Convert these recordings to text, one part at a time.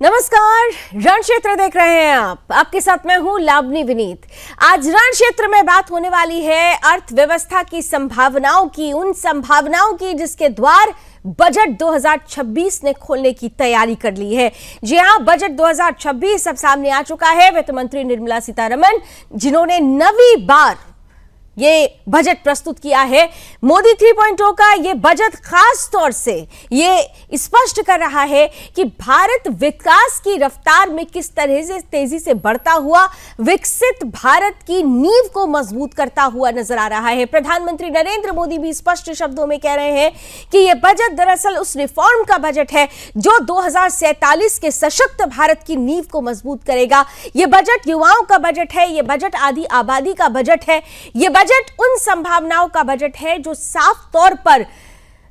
नमस्कार, रण क्षेत्र देख रहे हैं आप। आपके साथ मैं हूं लावनी विनीत। आज रण क्षेत्र में बात होने वाली है अर्थव्यवस्था की संभावनाओं की, उन संभावनाओं की जिसके द्वार बजट 2026 ने खोलने की तैयारी कर ली है। जी हां, बजट 2026 अब सामने आ चुका है। वित्त मंत्री निर्मला सीतारमण, जिन्होंने नवी बार ये बजट प्रस्तुत किया है। मोदी 3.0 का ये बजट खास तौर से ये स्पष्ट कर रहा है कि भारत विकास की रफ्तार में किस तरह से तेजी से बढ़ता हुआ विकसित भारत की नींव को मजबूत करता हुआ नजर आ रहा है। प्रधानमंत्री नरेंद्र मोदी भी स्पष्ट शब्दों में कह रहे हैं कि ये बजट दरअसल उस रिफॉर्म का बजट है जो 2047 के सशक्त भारत की नींव को मजबूत करेगा। ये बजट युवाओं का बजट है, ये बजट आधी आबादी का बजट है, ये बजट उन संभावनाओं का बजट है जो साफ तौर पर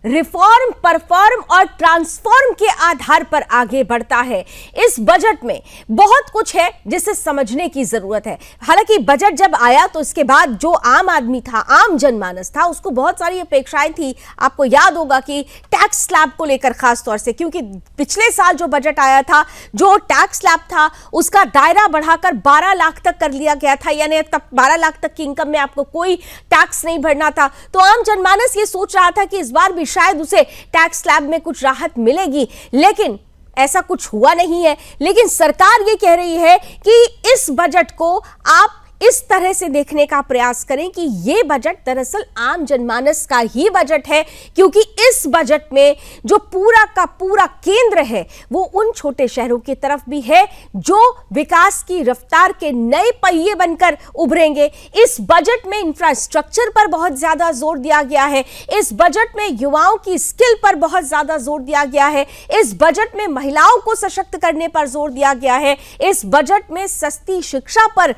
रिफॉर्म, परफॉर्म और ट्रांसफॉर्म के आधार पर आगे बढ़ता है। इस बजट में बहुत कुछ है जिसे समझने की जरूरत है। हालांकि बजट जब आया तो इसके बाद जो आम आदमी था, आम जनमानस था, उसको बहुत सारी अपेक्षाएं थी। आपको याद होगा कि टैक्स स्लैब को लेकर खास तौर से, क्योंकि पिछले साल जो बजट आया था, जो टैक्स स्लैब था उसका दायरा बढ़ाकर 12 लाख तक कर लिया गया था, यानी तब 12 लाख तक की इनकम में आपको कोई टैक्स नहीं भरना था। तो आम जनमानस ये सोच रहा था कि इस बार भी शायद उसे टैक्स स्लैब में कुछ राहत मिलेगी, लेकिन ऐसा कुछ हुआ नहीं है। लेकिन सरकार ये कह रही है कि इस बजट को आप इस तरह से देखने का प्रयास करें कि यह बजट दरअसल आम जनमानस का ही बजट है, क्योंकि इस बजट में जो पूरा का पूरा केंद्र है वो उन छोटे शहरों की तरफ भी है जो विकास की रफ्तार के नए पहिए बनकर उभरेंगे। इस बजट में इंफ्रास्ट्रक्चर पर बहुत ज्यादा जोर दिया गया है। इस बजट में युवाओं की स्किल पर बहुत ज्यादा जोर दिया गया है। इस बजट में महिलाओं को सशक्त करने पर जोर दिया गया है। इस बजट में सस्ती शिक्षा पर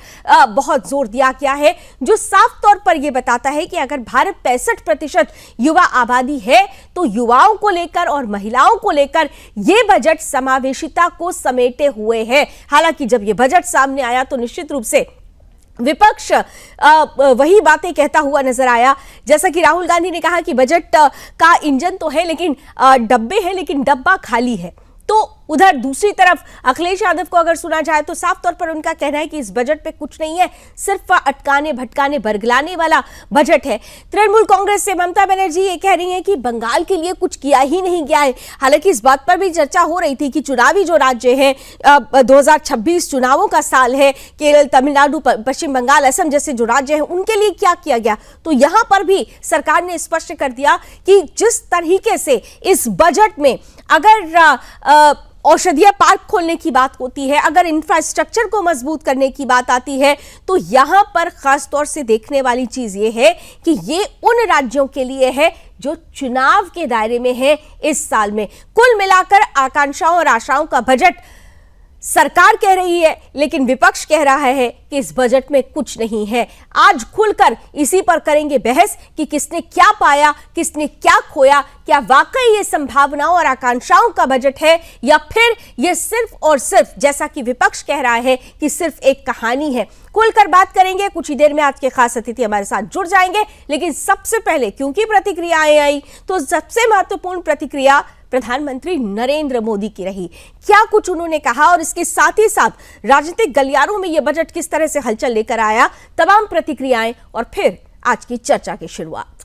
बहुत जोर दिया गया है, जो साफ तौर पर यह बताता है कि अगर भारत 65% युवा आबादी है तो युवाओं को लेकर और महिलाओं को लेकर यह बजट समावेशिता को समेटे हुए है। हालांकि जब यह बजट सामने आया तो निश्चित रूप से विपक्ष वही बातें कहता हुआ नजर आया, जैसा कि राहुल गांधी ने कहा कि बजट का इंजन तो है लेकिन डब्बे हैं, लेकिन डब्बा खाली है। तो उधर दूसरी तरफ अखिलेश यादव को अगर सुना जाए तो साफ तौर पर उनका कहना है कि इस बजट पे कुछ नहीं है, सिर्फ अटकाने भटकाने बरगलाने वाला बजट है। तृणमूल कांग्रेस से ममता बनर्जी ये कह रही हैं कि बंगाल के लिए कुछ किया ही नहीं गया है। हालांकि इस बात पर भी चर्चा हो रही थी कि चुनावी जो राज्य हैं, 2026 चुनावों का साल है, केरल, तमिलनाडु, पश्चिम बंगाल, असम जैसे जो राज्य हैं उनके लिए क्या किया गया। तो यहां पर भी सरकार ने स्पष्ट कर दिया कि जिस तरीके से इस बजट में अगर औषधीय पार्क खोलने की बात होती है, अगर इंफ्रास्ट्रक्चर को मजबूत करने की बात आती है, तो यहां पर खास तौर से देखने वाली चीज ये है कि ये उन राज्यों के लिए है जो चुनाव के दायरे में है इस साल में। कुल मिलाकर आकांक्षाओं और आशाओं का बजट सरकार कह रही है, लेकिन विपक्ष कह रहा है कि इस बजट में कुछ नहीं है। आज खुलकर इसी पर करेंगे बहस कि किसने क्या पाया, किसने क्या खोया, क्या वाकई ये संभावनाओं और आकांक्षाओं का बजट है या फिर ये सिर्फ और सिर्फ, जैसा कि विपक्ष कह रहा है, कि सिर्फ एक कहानी है। खुलकर बात करेंगे। कुछ ही देर में आज के खास अतिथि हमारे साथ जुड़ जाएंगे, लेकिन सबसे पहले क्योंकि प्रतिक्रियाएं आई तो सबसे महत्वपूर्ण प्रतिक्रिया प्रधानमंत्री नरेंद्र मोदी की रही। क्या कुछ उन्होंने कहा और इसके साथ ही साथ राजनीतिक गलियारों में यह बजट किस तरह से हलचल लेकर आया, तमाम प्रतिक्रियाएं और फिर आज की चर्चा की शुरुआत।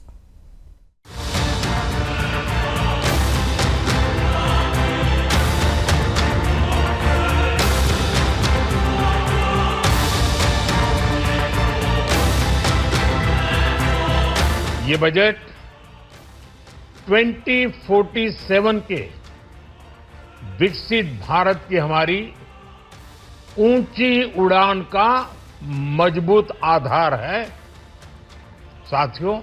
ये बजट 2047 के विकसित भारत की हमारी ऊंची उड़ान का मजबूत आधार है। साथियों,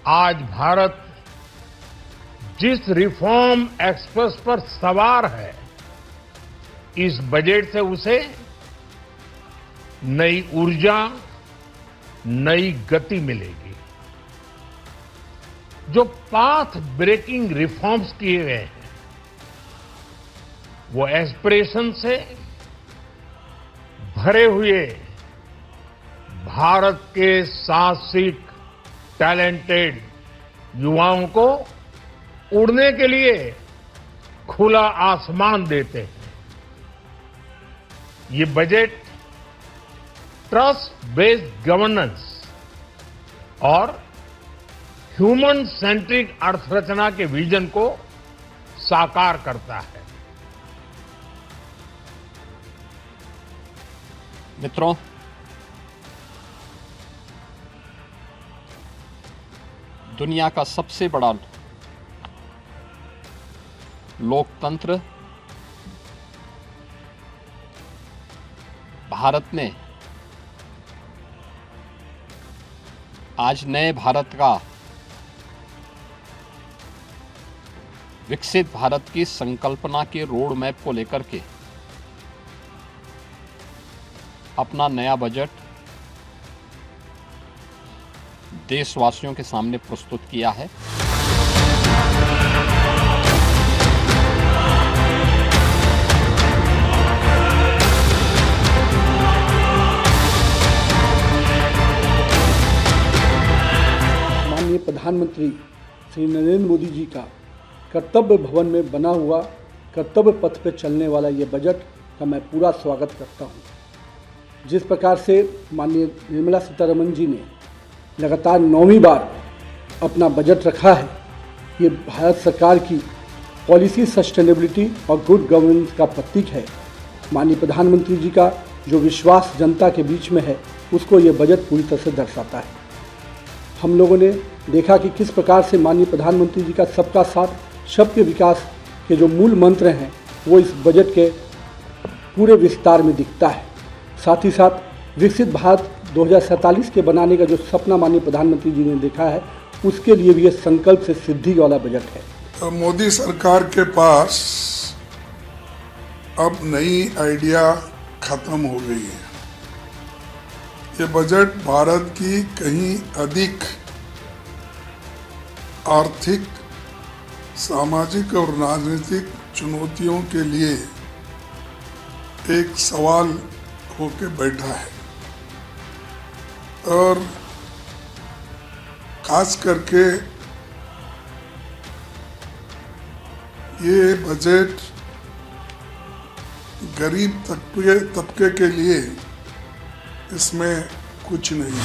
आज भारत जिस रिफॉर्म एक्सप्रेस पर सवार है, इस बजट से उसे नई ऊर्जा, नई गति मिलेगी। जो पाथ ब्रेकिंग रिफॉर्म्स किए गए हैं वो एस्पिरेशन से भरे हुए भारत के साहसिक, टैलेंटेड युवाओं को उड़ने के लिए खुला आसमान देते हैं। ये बजट ट्रस्ट बेस्ड गवर्नेंस और ह्यूमन सेंट्रिक अर्थरचना के विजन को साकार करता है। मित्रों, दुनिया का सबसे बड़ा लोकतंत्र भारत ने आज नए भारत का, विकसित भारत की संकल्पना के रोड मैप को लेकर के अपना नया बजट देशवासियों के सामने प्रस्तुत किया है। माननीय प्रधानमंत्री श्री नरेंद्र मोदी जी का कर्तव्य भवन में बना हुआ कर्तव्य पथ पर चलने वाला ये बजट का मैं पूरा स्वागत करता हूँ। जिस प्रकार से माननीय निर्मला सीतारमण जी ने लगातार 9वीं बार अपना बजट रखा है, ये भारत सरकार की पॉलिसी सस्टेनेबिलिटी और गुड गवर्नेंस का प्रतीक है। माननीय प्रधानमंत्री जी का जो विश्वास जनता के बीच में है, उसको ये बजट पूरी तरह से दर्शाता है। हम लोगों ने देखा कि किस प्रकार से माननीय प्रधानमंत्री जी का सबका साथ सबके विकास के जो मूल मंत्र हैं, वो इस बजट के पूरे विस्तार में दिखता है। साथ ही साथ विकसित भारत 2047 के बनाने का जो सपना माननीय प्रधानमंत्री जी ने देखा है, उसके लिए भी ये संकल्प से सिद्धि वाला बजट है। मोदी सरकार के पास अब नई आइडिया खत्म हो गई है। ये बजट भारत की कहीं अधिक आर्थिक, सामाजिक और राजनीतिक चुनौतियों के लिए एक सवाल होके बैठा है और खास करके ये बजट गरीब तबके के लिए इसमें कुछ नहीं है।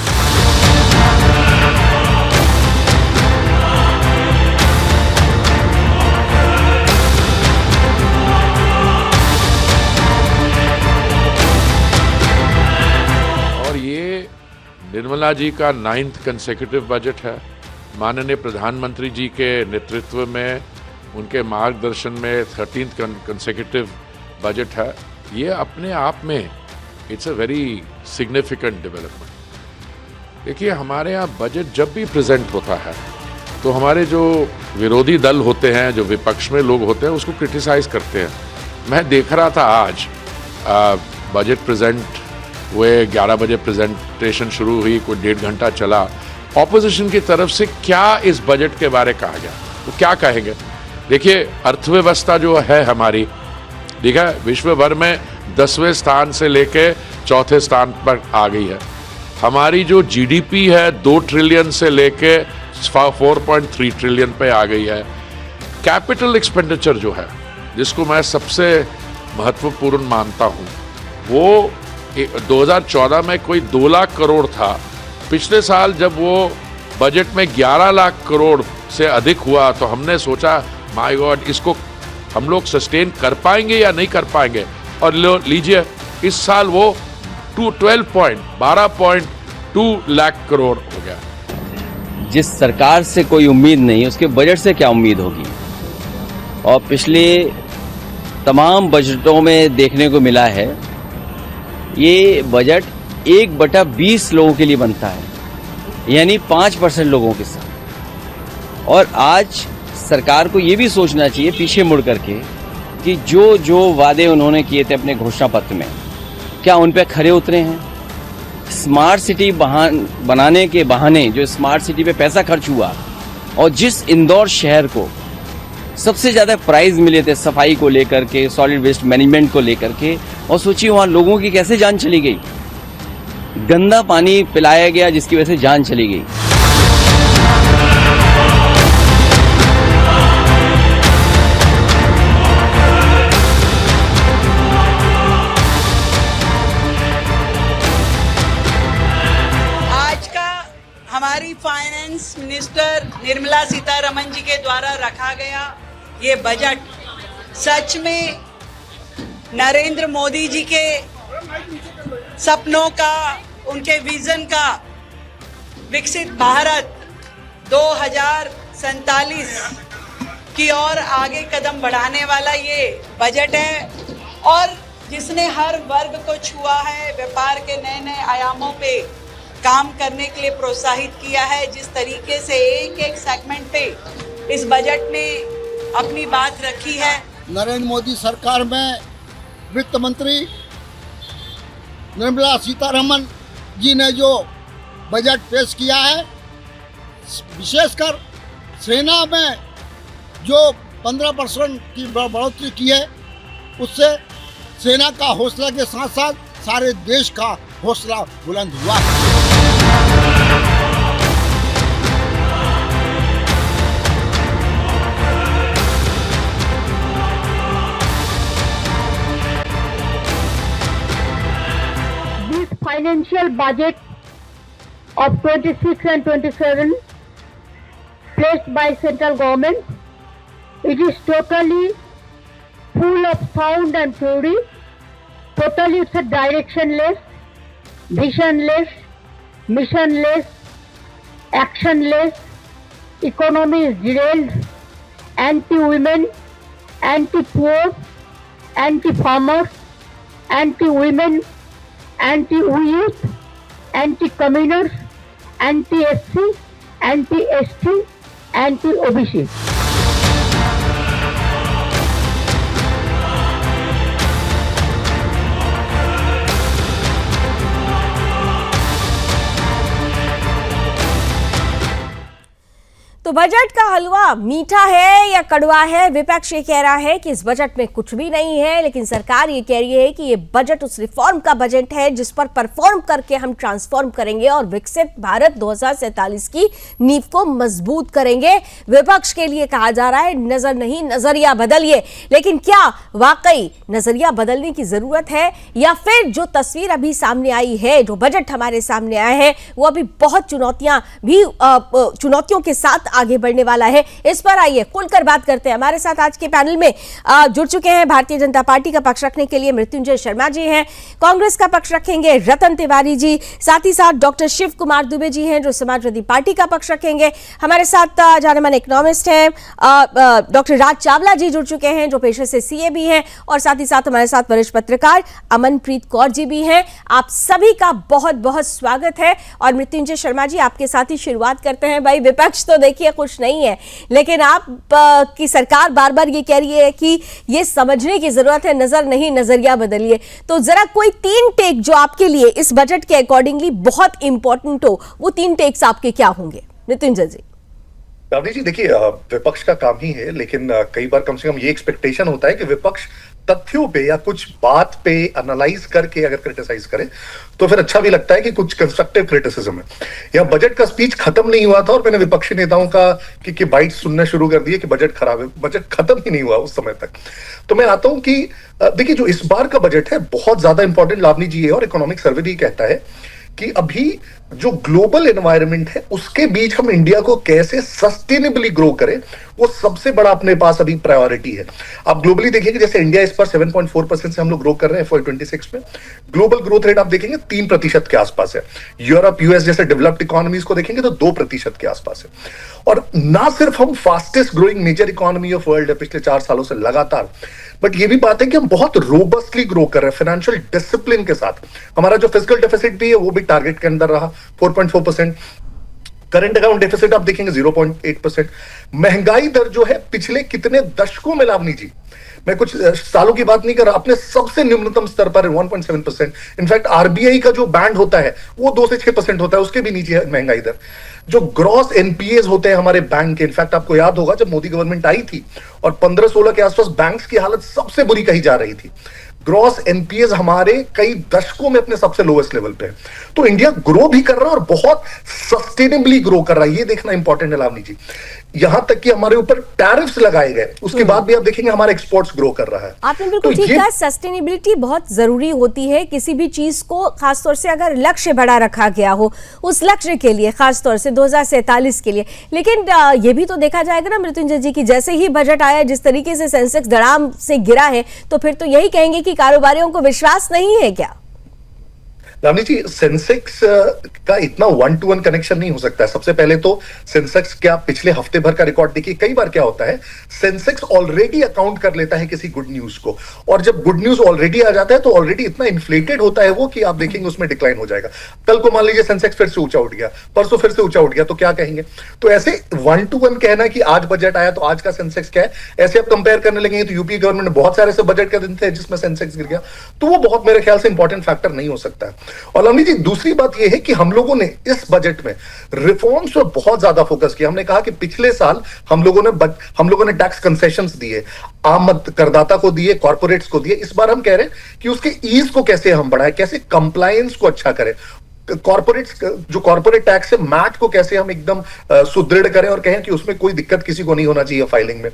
निर्मला जी का 9th कंसेक्यूटिव बजट है। माननीय प्रधानमंत्री जी के नेतृत्व में, उनके मार्गदर्शन में 13th कंसेक्यूटिव बजट है। ये अपने आप में it's a very significant development. देखिए, हमारे यहाँ बजट जब भी प्रेजेंट होता है तो हमारे जो विरोधी दल होते हैं, जो विपक्ष में लोग होते हैं, उसको क्रिटिसाइज करते हैं। मैं देख रहा था आज बजट प्रेजेंट हुए, 11 बजे प्रेजेंटेशन शुरू हुई, कोई 1.5 घंटा चला। ऑपोजिशन की तरफ से क्या इस बजट के बारे कहा गया, तो क्या कहेंगे? देखिए, अर्थव्यवस्था जो है हमारी, देखा विश्व भर में 10वें स्थान से लेके 4थे स्थान पर आ गई है। हमारी जो जीडीपी है 2 ट्रिलियन से लेके 4.3 ट्रिलियन पे आ गई है। कैपिटल एक्सपेंडिचर जो है, जिसको मैं सबसे महत्वपूर्ण मानता हूँ, वो 2014 में कोई 2 लाख करोड़ था। पिछले साल जब वो बजट में 11 लाख करोड़ से अधिक हुआ तो हमने सोचा माय गॉड, इसको हम लोग सस्टेन कर पाएंगे या नहीं कर पाएंगे। और लीजिए, इस साल वो 12.2 लाख करोड़ हो गया। जिस सरकार से कोई उम्मीद नहीं, उसके बजट से क्या उम्मीद होगी। और पिछले तमाम बजटों में देखने को मिला है, ये बजट 1/20 लोगों के लिए बनता है, यानी 5% लोगों के साथ। और आज सरकार को ये भी सोचना चाहिए पीछे मुड़ करके कि जो जो वादे उन्होंने किए थे अपने घोषणा पत्र में, क्या उन पे खरे उतरे हैं। स्मार्ट सिटी बनाने के बहाने जो स्मार्ट सिटी पे पैसा खर्च हुआ, और जिस इंदौर शहर को सबसे ज़्यादा प्राइज मिले थे सफाई को लेकर के, सॉलिड वेस्ट मैनेजमेंट को लेकर के, और सोचिए वहाँ लोगों की कैसे जान चली गई। गंदा पानी पिलाया गया जिसकी वजह से जान चली गई। हमारी फाइनेंस मिनिस्टर निर्मला सीतारमण जी के द्वारा रखा गया ये बजट सच में नरेंद्र मोदी जी के सपनों का, उनके विजन का विकसित भारत 2047 की ओर आगे कदम बढ़ाने वाला ये बजट है और जिसने हर वर्ग को छुआ है, व्यापार के नए नए आयामों पे काम करने के लिए प्रोत्साहित किया है। जिस तरीके से एक एक सेगमेंट पे इस बजट ने अपनी बात रखी है। नरेंद्र मोदी सरकार में वित्त मंत्री निर्मला सीतारमण जी ने जो बजट पेश किया है, विशेषकर सेना में जो 15% की बढ़ोतरी की है, उससे सेना का हौसला के साथ साथ सारे देश का हौसला बुलंद हुआ है। Financial budget of 26 and 27 placed by central government, it is totally full of sound and theory. Totally it's a directionless, visionless, missionless, actionless. Economy is derailed, anti-women, anti-poor, anti-farmers, anti-women, anti-youth, anti-communers, anti-SC, anti-ST, anti-OBC. तो budget का हलवा मीठा है या कड़वा है? विपक्ष ये कह रहा है कि इस बजट में कुछ भी नहीं है, लेकिन सरकार ये कह रही है कि ये बजट उस रिफॉर्म का बजट है जिस पर परफॉर्म करके हम ट्रांसफॉर्म करेंगे और विकसित भारत 2047 की नींव को मजबूत करेंगे। विपक्ष के लिए कहा जा रहा है नजर नहीं, नजरिया बदलिए। लेकिन क्या वाकई नजरिया बदलने की जरूरत है या फिर जो तस्वीर अभी सामने आई है, जो बजट हमारे सामने आया है, वो अभी बहुत चुनौतियों के साथ आगे बढ़ने वाला है? इस पर आइए खुलकर बात करते हैं। हमारे साथ आज के पैनल में जुड़ चुके हैं भारतीय जनता पार्टी का पक्ष रखने के लिए मृत्युंजय शर्मा जी हैं, कांग्रेस का पक्ष रखेंगे रतन तिवारी जी, साथ ही साथ डॉक्टर शिव कुमार दुबे जी हैं जो समाजवादी पार्टी का पक्ष रखेंगे। हमारे साथ जाने माने इकोनॉमिस्ट हैं डॉक्टर राज चावला जी जुड़ चुके हैं जो पेशे से सीए भी हैं, और साथ ही साथ हमारे साथ वरिष्ठ पत्रकार अमनप्रीत कौर जी भी हैं। आप सभी का बहुत बहुत स्वागत है। और मृत्युंजय शर्मा जी, आपके साथ ही शुरुआत करते हैं। भाई, विपक्ष तो देखिए कुछ नहीं है, लेकिन आप की सरकार बार बार ये कह रही है कि ये समझने की जरूरत है, नजर नहीं नजरिया बदलिए। तो जरा कोई 3 टेक जो आपके लिए इस बजट के अकॉर्डिंगली बहुत इंपॉर्टेंट हो, वो 3 टेक्स आपके क्या होंगे? मृत्युंजय जी। रावनी जी, देखिए, विपक्ष का काम ही है, लेकिन कई बार कम से कम ये एक्सपेक्टेशन होता है कि विपक्ष तथ्यों पे या कुछ बात पे एनालाइज करके अगर क्रिटिसाइज करे तो फिर अच्छा भी लगता है कि कुछ कंस्ट्रक्टिव क्रिटिसिज्म है। या बजट का स्पीच खत्म नहीं हुआ था और मैंने विपक्षी नेताओं का कि बाइट सुनने शुरू कर दिए कि बजट खराब है। बजट खत्म ही नहीं हुआ उस समय तक। तो मैं आता हूं कि देखिए, जो इस बार का बजट है बहुत ज्यादा इंपॉर्टेंट लावनी जी है, और इकोनॉमिक सर्वे भी कहता है कि अभी जो ग्लोबल एनवायरनमेंट है उसके बीच हम इंडिया को कैसे सस्टेनेबली ग्रो करें, वो सबसे बड़ा अपने पास अभी प्रायोरिटी है। आप ग्लोबली देखेंगे, जैसे इंडिया इस पर 7.4% से हम लोग ग्रो कर रहे हैं FY26 में। ग्लोबल ग्रोथ रेट आप देखेंगे 3% के आसपास है। यूरोप, यूएस जैसे डेवलप्ड इकोनॉमीज को देखेंगे तो 2% के आसपास है। और ना सिर्फ हम fastest growing major economy of world है पिछले 4 सालों से लगातार, बट ये भी बात है कि हम बहुत रोबस्टली ग्रो कर रहे हैं फाइनेंशियल डिसिप्लिन के साथ। हमारा जो फिस्कल डेफिसिट भी है वो भी टारगेट के अंदर रहा, 4.4%। करंट अकाउंट डेफिसिट आप देखेंगे 0.8%। महंगाई दर जो है पिछले कितने दशकों में, लावनी जी, मैं कुछ सालों की बात नहीं कर रहा, अपने सबसे न्यूनतम स्तर पर 1.7%। इनफैक्ट आरबीआई का जो बैंड होता है वो 2 से 6% होता है, उसके भी नीचे है महंगाई दर। जो ग्रॉस एनपीएस होते हैं हमारे बैंक के, इनफैक्ट आपको याद होगा जब मोदी गवर्नमेंट आई थी और 15-16 के आसपास बैंक्स की हालत सबसे बुरी कही जा रही थी। ग्रॉस एनपीएस हमारे कई दशकों में अपने सबसे लोएस्ट लेवल पे है। तो इंडिया ग्रो भी कर रहा है और बहुत सस्टेनेबली ग्रो कर रहा है, ये देखना इंपॉर्टेंट है लावनी जी। यहां तक कि हमारे ऊपर टैरिफ्स लगाए गए, उसके बाद भी आप देखेंगे हमारा एक्सपोर्ट्स ग्रो कर रहा है। आपने बिल्कुल ठीक कहा, सस्टेनेबिलिटी बहुत जरूरी होती है किसी भी चीज को, खासतौर से अगर लक्ष्य बड़ा रखा गया हो उस लक्ष्य के लिए, खासतौर से 2047 के लिए। लेकिन ये भी तो देखा जाएगा ना मृत्युंजय जी की जैसे ही बजट आया, जिस तरीके से सेंसेक्स धड़ाम से गिरा है, तो फिर तो यही कहेंगे कि कारोबारियों को विश्वास नहीं है क्या? लावनी जी, सेंसेक्स का इतना 1-to-1 कनेक्शन नहीं हो सकता है। सबसे पहले तो सेंसेक्स क्या पिछले हफ्ते भर का रिकॉर्ड देखिए, कई बार क्या होता है सेंसेक्स ऑलरेडी अकाउंट कर लेता है किसी गुड न्यूज को, और जब गुड न्यूज ऑलरेडी आ जाता है तो ऑलरेडी इतना इन्फ्लेटेड होता है वो कि आप देखेंगे उसमें डिक्लाइन हो जाएगा। कल को मान लीजिए सेंसेक्स फिर से ऊंचा उठ गया, परसों फिर से ऊंचा उठ गया, तो क्या कहेंगे? तो ऐसे 1-to-1 कहना कि आज बजट आया तो आज का सेंसेक्स क्या है, ऐसे आप कंपेयर करने लगेंगे तो यूपी गवर्नमेंट ने बहुत सारे ऐसे बजट के दिन थे जिसमें सेंसेक्स गिर गया, तो वो बहुत मेरे ख्याल से इंपॉर्टेंट फैक्टर नहीं हो सकता है। और लवली जी, दूसरी बात यह है कि हम लोगों ने इस बजट में रिफॉर्म्स पर बहुत ज्यादा फोकस किया। हमने कहा कि पिछले साल हम लोगों ने टैक्स कंसेशंस दिए, आम करदाता को दिए, कॉर्पोरेट्स को दिए। इस बार हम कह रहे हैं कि उसके ईज को कैसे हम बढ़ाएं, कैसे कंप्लायंस को अच्छा करें, जो कॉर्पोरेट टैक्स है मैट को कैसे हम एकदम सुदृढ़ करें और कहें कि उसमें कोई दिक्कत किसी को नहीं होना चाहिए फाइलिंग में।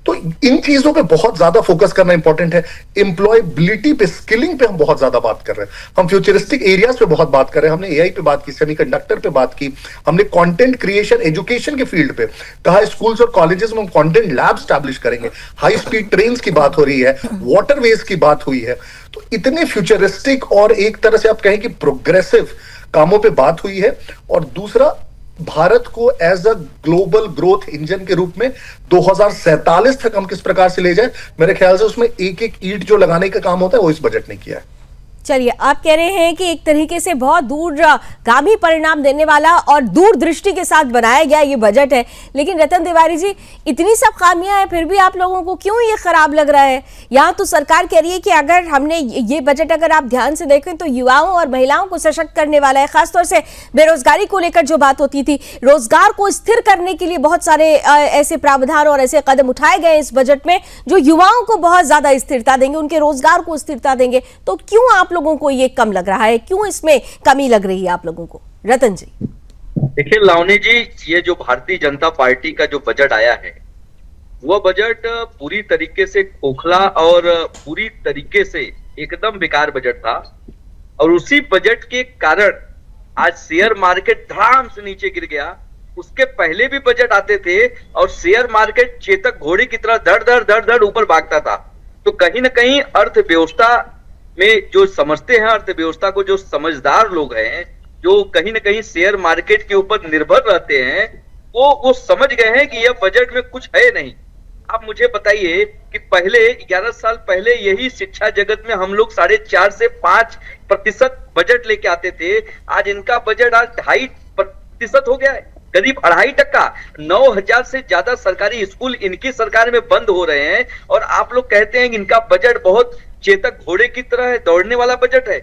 तो इन चीजों पे बहुत ज्यादा फोकस करना इंपॉर्टेंट है। एम्प्लॉयबिलिटी पे, स्किलिंग पे हम बहुत ज्यादा बात कर रहे हैं, हम फ्यूचरिस्टिक एरियाज पे बहुत बात कर रहे हैं। हमने एआई पे बात की, सेमीकंडक्टर पे बात की, हमने कंटेंट क्रिएशन, एजुकेशन के फील्ड पे कहा स्कूल्स और कॉलेजेस में हम कंटेंट लैब स्टैब्लिश करेंगे, हाई स्पीड ट्रेन की बात हो रही है, वाटरवेज की बात हुई है। तो इतने फ्यूचरिस्टिक और एक तरह से आप कहें कि प्रोग्रेसिव कामों पे बात हुई है। और दूसरा, भारत को as a global growth engine के रूप में 2047 तक हम किस प्रकार से ले जाए, मेरे ख्याल से उसमें एक एक ईंट जो लगाने का काम होता है वो इस बजट ने किया है। चलिए, आप कह रहे हैं कि एक तरीके से बहुत दूरगामी परिणाम देने वाला और दूरदृष्टि के साथ बनाया गया ये बजट है। लेकिन रतन तिवारी जी, इतनी सब खामियां हैं फिर भी आप लोगों को क्यों ये खराब लग रहा है? यहाँ तो सरकार कह रही है कि अगर हमने ये बजट अगर आप ध्यान से देखें तो युवाओं और महिलाओं को सशक्त करने वाला है। खासतौर से बेरोजगारी को लेकर जो बात होती थी, रोजगार को स्थिर करने के लिए बहुत सारे ऐसे प्रावधान और ऐसे कदम उठाए गए इस बजट में जो युवाओं को बहुत ज्यादा स्थिरता देंगे, उनके रोजगार को स्थिरता देंगे। तो क्यों आप लोगों को ये कम लग रहा है, क्यों इसमें कमी लग रही है आप लोगों को? रतन जी देखिए लावनी जी, ये जो भारतीय जनता पार्टी का जो बजट आया है वह बजट पूरी तरीके से खोखला और पूरी तरीके से एकदम बेकार बजट था। और उसी बजट के कारण आज शेयर मार्केट धड़ाम से नीचे गिर गया। उसके पहले भी बजट आते थे और शेयर मार्केट चेतक घोड़े की तरह धड़ धड़ ऊपर भागता था। तो कहीं ना कहीं अर्थव्यवस्था में जो समझते हैं, अर्थव्यवस्था को जो समझदार लोग हैं, जो कहीं ना कहीं शेयर मार्केट के ऊपर निर्भर रहते हैं, वो समझ गए हैं कि यह बजट में कुछ है नहीं। आप मुझे बताइए कि पहले 11 साल पहले यही शिक्षा जगत में हम लोग 4.5 से 5% बजट लेके आते थे। आज इनका बजट आज 2.5% हो गया है, करीब 2.5%। 9,000 से ज्यादा सरकारी स्कूल इनकी सरकार में बंद हो रहे हैं और आप लोग कहते हैं कि इनका बजट बहुत चेतक घोड़े की तरह है, दौड़ने वाला बजट है।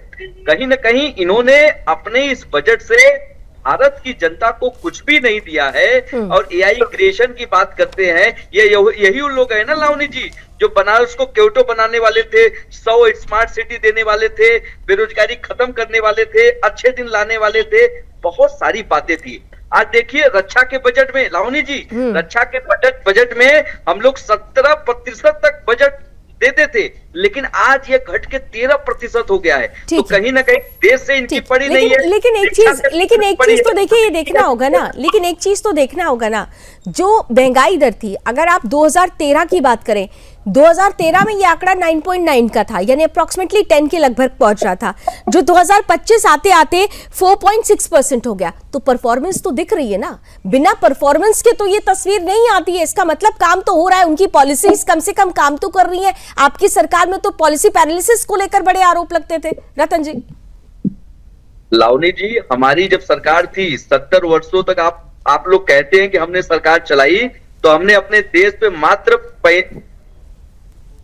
कहीं ना कहीं इन्होंने अपने इस बजट से भारत की जनता को कुछ भी नहीं दिया है। और एआई क्रिएशन की बात करते हैं, यही उन लोग है ना लावनी जी जो बनारस को क्योटो बनाने वाले थे, 100 स्मार्ट सिटी देने वाले थे, बेरोजगारी खत्म करने वाले थे, अच्छे दिन लाने वाले थे, बहुत सारी बातें थी। आज देखिए रक्षा के बजट में लावनी जी, रक्षा के बजट में हम लोग 17% तक बजट देते थे, लेकिन आज ये घट के 13% हो गया है। तो कहीं ना कहीं देश से इनकी पड़ी नहीं है। लेकिन एक चीज तो देखिए, ये देखना होगा ना, लेकिन एक चीज तो देखना होगा ना, जो महंगाई दर थी, अगर आप 2013 की बात करें, 2013 में ये आंकड़ा 9.9 का था, यानी अप्रोक्सीमेटली 10 के लगभग पहुंच रहा था, जो 2025 आते आते 4.6% हो गया। तो परफॉर्मेंस तो दिख रही है ना, बिना परफॉर्मेंस के तो ये तस्वीर नहीं आती है। इसका मतलब काम तो हो रहा है, उनकी पॉलिसीज कम से कम काम तो कर रही है। आपकी सरकार में तो पॉलिसी पैरालिसिस को लेकर बड़े आरोप लगते थे। रतन जी, लावनी जी, हमारी जब सरकार थी 70 वर्षों तक आप लोग कहते हैं कि हमने सरकार चलाई, तो हमने अपने देश पे मात्र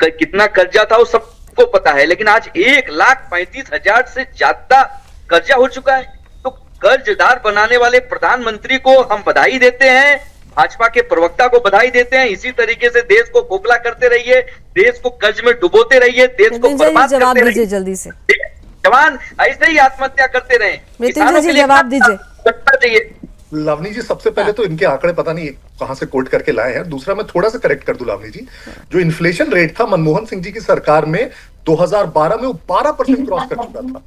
कितना कर्जा था वो सबको पता है, लेकिन आज 1,35,000 से ज्यादा कर्जा हो चुका है। तो कर्जदार बनाने वाले प्रधानमंत्री को हम बधाई देते हैं, भाजपा के प्रवक्ता को बधाई देते हैं। इसी तरीके से देश को खोखला करते रहिए, देश को कर्ज में डुबोते रहिए, देश को बर्बाद करते रहिए। जल्दी से जवान ऐसे ही आत्महत्या करते रहे, किसानों के लिए जवाब दीजिए। लावनी जी, सबसे पहले तो इनके आंकड़े पता नहीं कहां से कोट करके लाए हैं। दूसरा, मैं थोड़ा सा करेक्ट कर दूं लावनी जी, जो इन्फ्लेशन रेट था मनमोहन सिंह जी की सरकार में 2012 में वो 12% क्रॉस कर चुका था।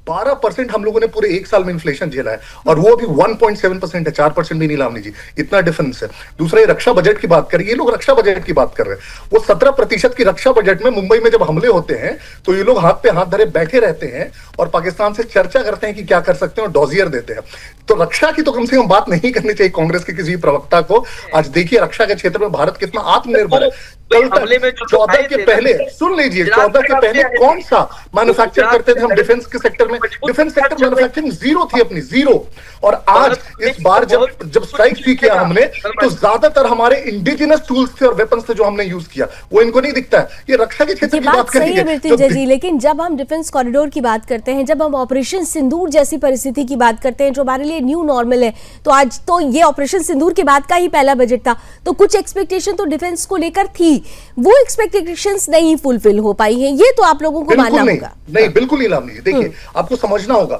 12% हम लोगों ने पूरे एक साल में इन्फ्लेशन झेला है, और वो अभी 1.7% है, 4% भी नहीं लावनी जी, इतना डिफरेंस है। दूसरा, ये रक्षा बजट की बात करें, ये लोग रक्षा बजट की बात कर रहे हैं। वो 17% की रक्षा बजट में मुंबई में जब हमले होते हैं तो ये लोग हाथ पे हाथ धरे बैठे रहते हैं और पाकिस्तान से चर्चा करते हैं कि क्या कर सकते हैं, और डॉजियर देते हैं। तो रक्षा की तो कम से कम बात नहीं करनी चाहिए कांग्रेस के किसी प्रवक्ता को। आज देखिए रक्षा के क्षेत्र में भारत कितना आत्मनिर्भर है। कल तक 14 के पहले, सुन लीजिए, 14 के पहले कौन सा मैन्युफैक्चर करते थे हम डिफेंस के सेक्टर में? डिफेंस सेक्टर मैन्युफैक्चरिंग जीरो थी अपनी, जीरो। और आज इस बार जब स्ट्राइक भी किया हमने, तो ज्यादातर हमारे इंडिजिनस टूल्स थे और वेपन्स थे जो हमने यूज किया, वो इनको नहीं दिखता है। ये रक्षा के क्षेत्र की बात सही है मृत्युंजय जी, लेकिन जब हम डिफेंस कॉरिडोर की बात करते हैं, जब हम ऑपरेशन सिंदूर जैसी परिस्थिति की बात करते हैं जो हमारे लिए न्यू नॉर्मल है, तो आज तो ये ऑपरेशन सिंदूर के बाद का ही पहला बजट था, तो कुछ एक्सपेक्टेशन तो डिफेंस को लेकर थी, वो एक्सपेक्टेशंस नहीं फुलफिल हो पाई हैं, ये तो आप लोगों को मानना होगा। नहीं, बिल्कुल नहीं लावनी। देखिए, आपको समझना होगा,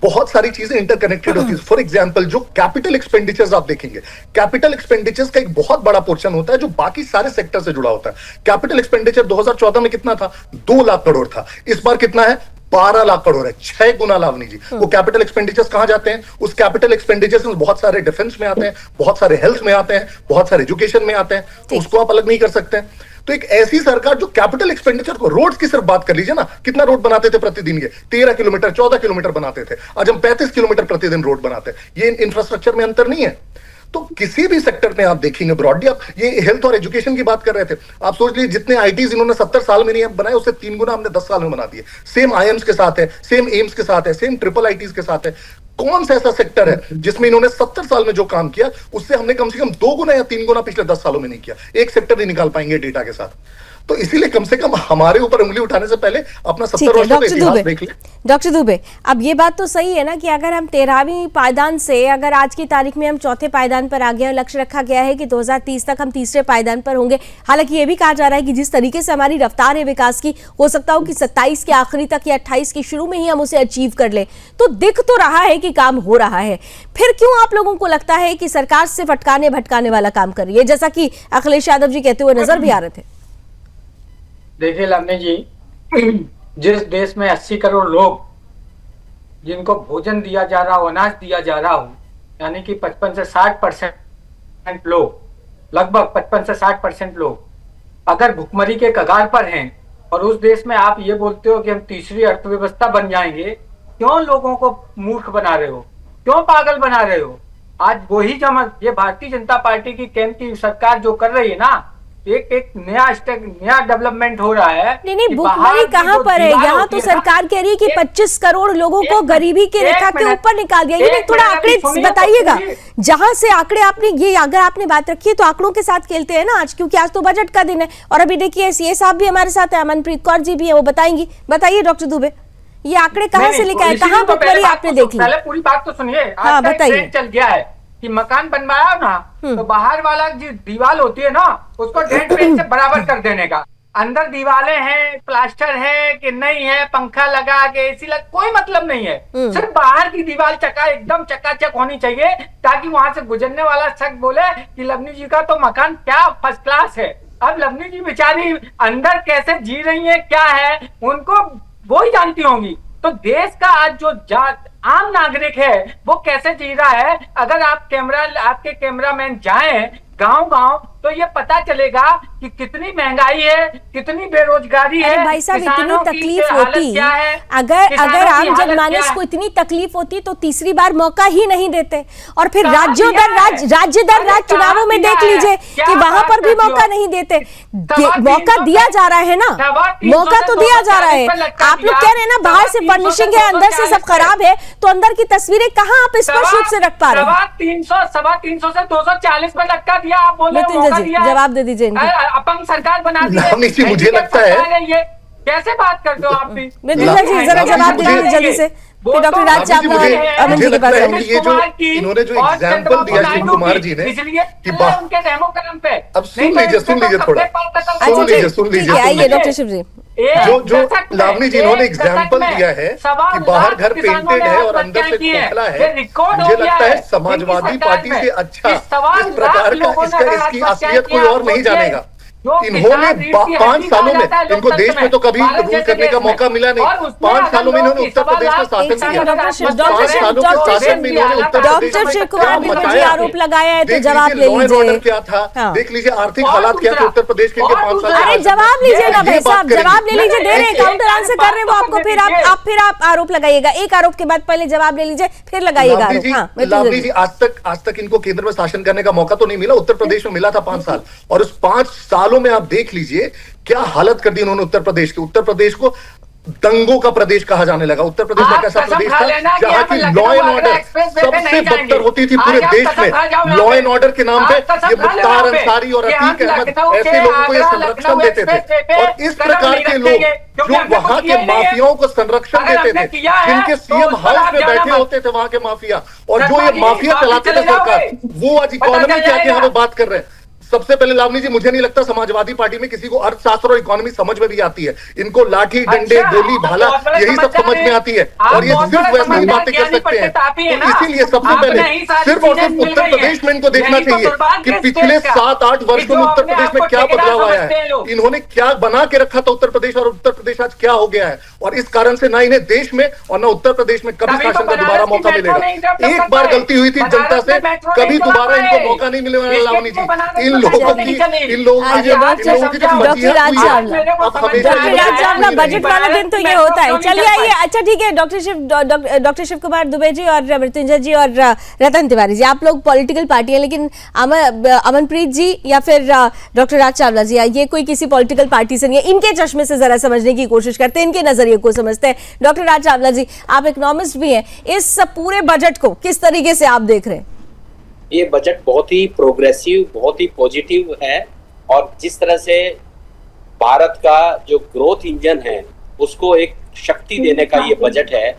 बहुत सारी चीजें इंटरकनेक्टेड होती है। फॉर एग्जांपल, जो कैपिटल एक्सपेंडिचर्स आप देखेंगे, कैपिटल एक्सपेंडिचर्स का एक बहुत बड़ा पोर्शन होता है जो बाकी सारे सेक्टर से जुड़ा होता है। कैपिटल एक्सपेंडिचर 2014 में कितना था? 2 लाख करोड़ था। इस बार कितना है? 12 लाख करोड़ है, 6 गुना लावनी जी। वो कैपिटल एक्सपेंडिचर्स कहां जाते हैं? उस कैपिटल एक्सपेंडिचर्स में बहुत सारे डिफेंस में आते हैं, बहुत सारे हेल्थ में आते हैं, बहुत सारे एजुकेशन में आते हैं, तो उसको आप अलग नहीं कर सकते। तो एक ऐसी सरकार जो कैपिटल एक्सपेंडिचर को, रोड्स की सिर्फ बात कर लीजिए ना, कितना रोड बनाते थे प्रतिदिन? ये 13 किलोमीटर 14 किलोमीटर बनाते थे, आज हम 35 किलोमीटर प्रतिदिन रोड बनाते हैं। ये इंफ्रास्ट्रक्चर में अंतर नहीं है। तो किसी भी सेक्टर में आप देखेंगे ब्रॉडली, आप ये हेल्थ और एजुकेशन की बात कर रहे थे, आप सोच लीजिए जितने आईटीज इन्होंने 70 साल में नहीं बनाए, उससे 3 गुना हमने 10 साल में बना दिए। सेम आईएम्स के साथ है, सेम एम्स के साथ है, सेम ट्रिपल आईटीज के साथ है। कौन सा ऐसा सेक्टर है जिसमें इन्होंने 70 साल में जो काम किया उससे हमने कम से कम 2 गुना या 3 गुना पिछले 10 सालों में नहीं किया? एक सेक्टर नहीं निकाल पाएंगे डेटा के साथ। तो इसीलिए कम से कम हमारे ऊपर उंगली उठाने से पहले अपना 70 वर्षों का इतिहास देख लें। डॉक्टर दुबे, अब ये बात तो सही है ना कि अगर हम 13वीं पायदान से अगर आज की तारीख में हम 4थे पायदान पर आ गए, लक्ष्य रखा गया है कि 2030 तक हम 3रे पायदान पर होंगे। हालांकि ये भी कहा जा रहा है कि जिस तरीके से हमारी रफ्तार है विकास की, हो सकता हो कि 27 के आखिरी तक या 28 के शुरू में ही हम उसे अचीव कर ले। तो दिख तो रहा है कि काम हो रहा है, फिर क्यों आप लोगों को लगता है कि सरकार सिर्फ अटकाने भटकाने वाला काम कर रही है, जैसा कि अखिलेश यादव जी कहते हुए नजर भी आ रहे थे? देखिए लावनी जी, जिस देश में 80 करोड़ लोग जिनको भोजन दिया जा रहा हो, अनाज दिया जा रहा हो, यानी कि 55 से 60% लोग, लगभग 55 से 60% लोग अगर भुखमरी के कगार पर हैं, और उस देश में आप ये बोलते हो कि हम तीसरी अर्थव्यवस्था बन जाएंगे, क्यों लोगों को मूर्ख बना रहे हो, क्यों पागल बना रहे हो? आज वही ये भारतीय जनता पार्टी की केंद्र की सरकार जो कर रही है ना, एक नया डेवलपमेंट हो रहा है। नहीं, भुखमरी कहाँ पर है? यहाँ तो सरकार कह रही है कि 25 करोड़ लोगों को गरीबी की रेखा के ऊपर निकाल दिया। ये थोड़ा आंकड़े बताइएगा, जहां से आंकड़े आपने, ये अगर आपने बात रखी है तो आंकड़ों के साथ खेलते हैं ना आज, क्योंकि आज तो बजट का दिन है। और अभी देखिए सीए साहब भी हमारे साथ है, अमनप्रीत कौर जी भी है, वो बताएंगी। बताइए डॉक्टर दुबे, ये आंकड़े कहाँ से लेकर आए, कहाँ भुखमरी आपने देख ली? पहले पूरी बात तो सुनिए। हाँ, बताइए। चल गया है कि मकान बनवाया ना, तो बाहर वाला जो दीवार होती है ना, उसको 1.5 पेज से बराबर कर देने का। अंदर दीवारें हैं, प्लास्टर है कि नहीं है, पंखा लगा के एसी लगा, कोई मतलब नहीं है। सिर्फ बाहर की दीवार एकदम चकाचक होनी चाहिए, ताकि वहां से गुजरने वाला शख्स बोले कि लवनी जी का तो मकान क्या फर्स्ट क्लास है। अब लवनी जी बेचारी अंदर कैसे जी रही है, क्या है, उनको वो ही जानती होंगी। तो देश का आज जो आम नागरिक है वो कैसे जी रहा है, अगर आपके कैमरामैन जाएं गांव-गांव, तो ये पता चलेगा कि कितनी महंगाई है, कितनी बेरोजगारी है। भाई साहब, इतनी तकलीफ होती, अगर आम जनमानस को इतनी तकलीफ होती तो तीसरी बार मौका ही नहीं देते। और फिर राज्य दर राज्य चुनावों में देख लीजिए कि वहां पर भी मौका नहीं देते। मौका दिया जा रहा है ना, मौका तो दिया जा रहा है। आप लोग कह रहे हैं ना बाहर से फर्निशिंग है, अंदर से सब खराब है, तो अंदर की तस्वीरें कहाँ आप स्पष्ट रूप से रख पा रहे हैं? 300 से 240 में लटका दिया। आप बोले जवाब दे दीजिए। अपंग सरकार बना दी है। मुझे लगता है ये कैसे बात करते हो आप भी? जरा जवाब दे दीजिए जल्दी से, फिर डॉक्टर राज चावला अमन जी के पास जाएंगे। ये जो इन्होंने जो एग्जाम्पल दिया शिव कुमार जी ने कि उनके डेमोक्रेम पे, अब सुन लीजिए थोड़ा, सुन लीजिए। आइए डॉक्टर शिव जी, जो लावनी जी इन्होंने एग्जाम्पल दिया है कि बाहर घर पेंटेड है और अंदर से खोखला है, मुझे लगता है समाजवादी पार्टी से अच्छा इस प्रकार का इसकी असलियत कोई और नहीं जानेगा। इन्होंने 5 सालों में, इनको देश में तो कभी रूल करने का मौका मिला नहीं, 5 सालों में इन्होंने उत्तर प्रदेश में शासन किया। 5 सालों के शासन में इन्होंने उत्तर प्रदेश में क्या मचाया, आरोप लगाया है तो जवाब ले लॉ एंड लीजिए। ऑर्डर क्या था, देख लीजिए आर्थिक हालात क्या थे उत्तर प्रदेश के 5 साल। अरे जवाब लीजिए ना भाई साहब, जवाब ले लीजिए, दे रहे हैं, काउंटर आंसर कर रहे हैं वो आपको, फिर आप आरोप लगाइएगा। एक आरोप के बाद पहले जवाब ले लीजिए, फिर लगाइएगा आरोप। लावनी जी आज तक इनको केंद्र में शासन करने का मौका तो नहीं मिला, उत्तर प्रदेश में मिला था 5 साल, और उस 5 सालों में आप देख लीजिए क्या हालत कर दी उन्होंने उत्तर प्रदेश की। उत्तर प्रदेश को दंगों का प्रदेश कहा जाने लगा। उत्तर प्रदेश में कैसा प्रदेश था जहां की लॉ एंड ऑर्डर सबसे बदतर होती थी पूरे देश में। लॉ एंड ऑर्डर के नाम पे ये मुख्तार अंसारी और अतीक अहमद ऐसे लोगों को ये संरक्षण देते थे, और इस प्रकार के लोग जो वहां के माफियाओं को संरक्षण देते थे, जिनके सीएम हाउस में बैठे होते थे वहां के माफिया, और जो ये माफिया चलाते थे सरकार, वो आज इकोनॉमी क्या यहाँ पे बात कर रहे हैं। सबसे पहले लावनी जी, मुझे नहीं लगता समाजवादी पार्टी में किसी को अर्थशास्त्र और इकोनॉमी समझ में भी आती है। इनको लाठी डंडे गोली भाला यही सब समझ में आती है, और ये सिर्फ वैसी बातें कर सकते हैं। तो इसीलिए सबसे पहले सिर्फ और सिर्फ उत्तर प्रदेश में इनको देखना चाहिए कि पिछले 7-8 वर्षों में उत्तर प्रदेश में क्या बदलाव आया है, इन्होंने क्या बना के रखा था उत्तर प्रदेश, और उत्तर प्रदेश आज क्या हो गया है। और इस कारण से ना इन्हें देश में और ना उत्तर प्रदेश में कभी शासन का दोबारा मौका मिलेगा। एक बार गलती हुई थी जनता से, कभी दोबारा इनको मौका नहीं मिलेगा लावनी जी। इन लोगों की डॉक्टर राज चावला, बजट वाला दिन तो ये होता है। चलिए आइए, अच्छा ठीक है, डॉक्टर शिव कुमार दुबे जी और मृत्युंजय जी और रतन तिवारी जी, आप लोग पॉलिटिकल पार्टी है, लेकिन अमनप्रीत जी या फिर डॉक्टर राज चावला जी, ये कोई किसी पॉलिटिकल पार्टी से नहीं है, इनके चश्मे से जरा समझने की कोशिश करते हैं, इनके नजरिए को समझते हैं। डॉक्टर राज चावला जी, आप इकोनॉमिस्ट भी हैं, इस पूरे बजट को किस तरीके से आप देख रहे हैं? ये बजट बहुत ही प्रोग्रेसिव, बहुत ही पॉजिटिव है, और जिस तरह से भारत का जो ग्रोथ इंजन है उसको एक शक्ति देने का ये बजट है।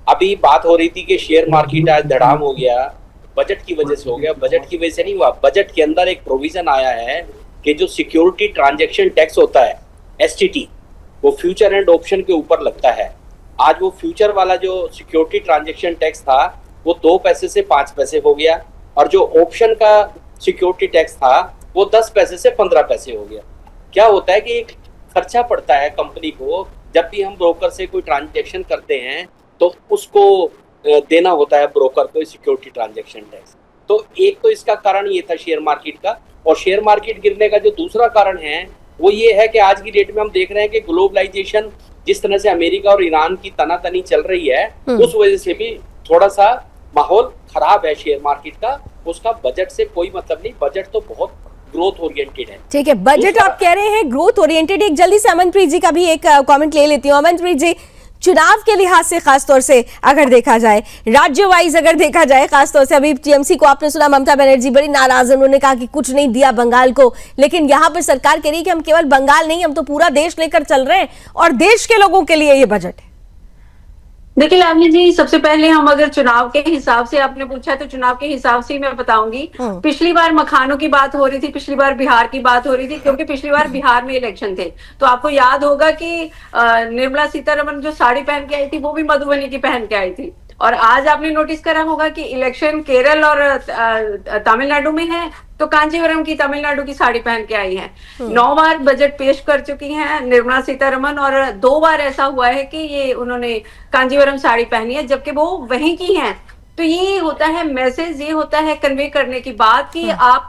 अभी बात हो रही थी कि शेयर मार्केट आज धड़ाम हो गया, बजट की वजह से हो गया। बजट की वजह से नहीं हुआ, बजट के अंदर एक प्रोविजन आया है कि जो सिक्योरिटी ट्रांजैक्शन टैक्स होता है STT, वो फ्यूचर एंड ऑप्शन के ऊपर लगता है। आज वो फ्यूचर वाला जो सिक्योरिटी ट्रांजैक्शन टैक्स था वो 2 पैसे से 5 पैसे हो गया, और जो ऑप्शन का सिक्योरिटी टैक्स था वो 10 पैसे से 15 पैसे हो गया। क्या होता है कि एक खर्चा पड़ता है कंपनी को, जब भी हम ब्रोकर से कोई ट्रांजैक्शन करते हैं तो उसको देना होता है ब्रोकर को सिक्योरिटी ट्रांजैक्शन टैक्स। तो एक तो इसका कारण ये था शेयर मार्केट का, और शेयर मार्केट गिरने का जो दूसरा कारण है वो ये है कि आज की डेट में हम देख रहे हैं कि ग्लोबलाइजेशन, जिस तरह से अमेरिका और ईरान की तनातनी चल रही है, उस वजह से भी थोड़ा सा माहौल खराब है शेयर मार्केट का। उसका बजट से कोई मतलब नहीं, बजट तो बहुत ग्रोथ ओरिएंटेड है। ठीक है, बजट आप कह रहे हैं ग्रोथ ओरिएंटेड। एक जल्दी से अमनप्रीत जी का भी एक कमेंट ले लेती हूँ। अमनप्रीत जी, चुनाव के लिहाज से खासतौर से अगर देखा जाए, राज्य वाइज अगर देखा जाए, खासतौर से अभी TMC को आपने सुना, ममता बनर्जी बड़ी नाराज है, उन्होंने कहा कि कुछ नहीं दिया बंगाल को, लेकिन यहाँ पे सरकार कह रही है कि हम केवल बंगाल नहीं, हम तो पूरा देश लेकर चल रहे हैं, और देश के लोगों के लिए ये बजट है। देखिए लावनी जी, सबसे पहले हम अगर चुनाव के हिसाब से आपने पूछा तो चुनाव के हिसाब से ही मैं बताऊंगी। पिछली बार मखानों की बात हो रही थी, पिछली बार बिहार की बात हो रही थी, क्योंकि पिछली बार बिहार में इलेक्शन थे। तो आपको याद होगा कि निर्मला सीतारमण जो साड़ी पहन के आई थी वो भी मधुबनी की पहन के आई थी। और आज आपने नोटिस करा होगा कि इलेक्शन केरल और तमिलनाडु में है, तो कांचीवरम की तमिलनाडु की साड़ी पहन के आई है। 9 बार बजट पेश कर चुकी हैं निर्मला सीतारमण, और 2 बार ऐसा हुआ है कि ये उन्होंने कांचीवरम साड़ी पहनी है, जबकि वो वहीं की हैं। तो ये होता है मैसेज, ये होता है कन्वे करने की बात कि आप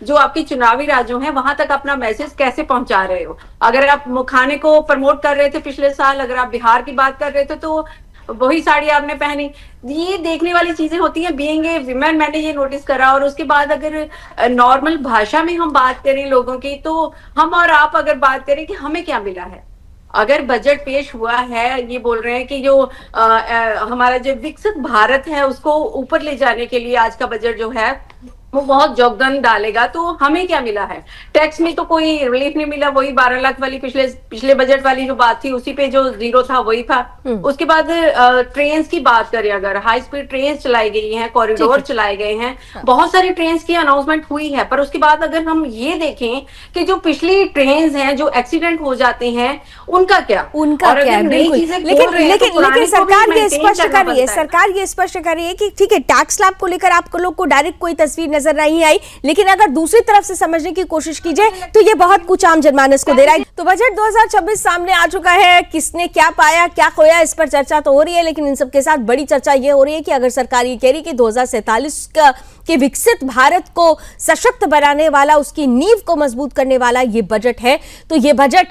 जो आपकी चुनावी राज्यों हैं वहां तक अपना मैसेज कैसे पहुंचा रहे हो। अगर आप मुखाने को प्रमोट कर रहे थे पिछले साल, अगर आप बिहार की बात कर रहे थे तो वही साड़ी आपने पहनी। ये देखने वाली चीजें होती हैं बीइंग ए विमेन, मैंने ये नोटिस करा। और उसके बाद अगर नॉर्मल भाषा में हम बात करें लोगों की, तो हम और आप अगर बात करें कि हमें क्या मिला है, अगर बजट पेश हुआ है, ये बोल रहे हैं कि जो हमारा जो विकसित भारत है उसको ऊपर ले जाने के लिए आज का बजट जो है वो बहुत जोगन डालेगा। तो हमें क्या मिला है? टैक्स में तो कोई रिलीफ नहीं मिला, वही 12 लाख वाली पिछले बजट वाली जो बात थी उसी पे जो जीरो था वही था। उसके बाद ट्रेन की बात करें, अगर हाई स्पीड ट्रेन चलाई गई हैं, कॉरिडोर चलाए गए हैं, बहुत सारी ट्रेन की अनाउंसमेंट हुई है, पर उसके बाद अगर हम ये देखें कि जो पिछली ट्रेन हैं जो एक्सीडेंट हो जाते हैं उनका क्या लेकिन सरकार ये स्पष्ट कर रही है, सरकार ये स्पष्ट कर रही है कि ठीक है टैक्स स्लैब को लेकर आप लोग को डायरेक्ट कोई तस्वीर नजर नहीं आई, लेकिन अगर दूसरी तरफ से समझने की कोशिश की जाए तो ये बहुत कुछ आम जनमानस को दे रहा है। तो बजट 2026 सामने आ चुका है, किसने क्या पाया क्या खोया इस पर चर्चा तो हो रही है, लेकिन इन सब के साथ बड़ी चर्चा ये हो रही है कि अगर सरकार ये कह रही कि 2047 के विकसित भारत को सशक्त बनाने वाला, उसकी नींव को मजबूत करने वाला ये बजट है, तो ये बजट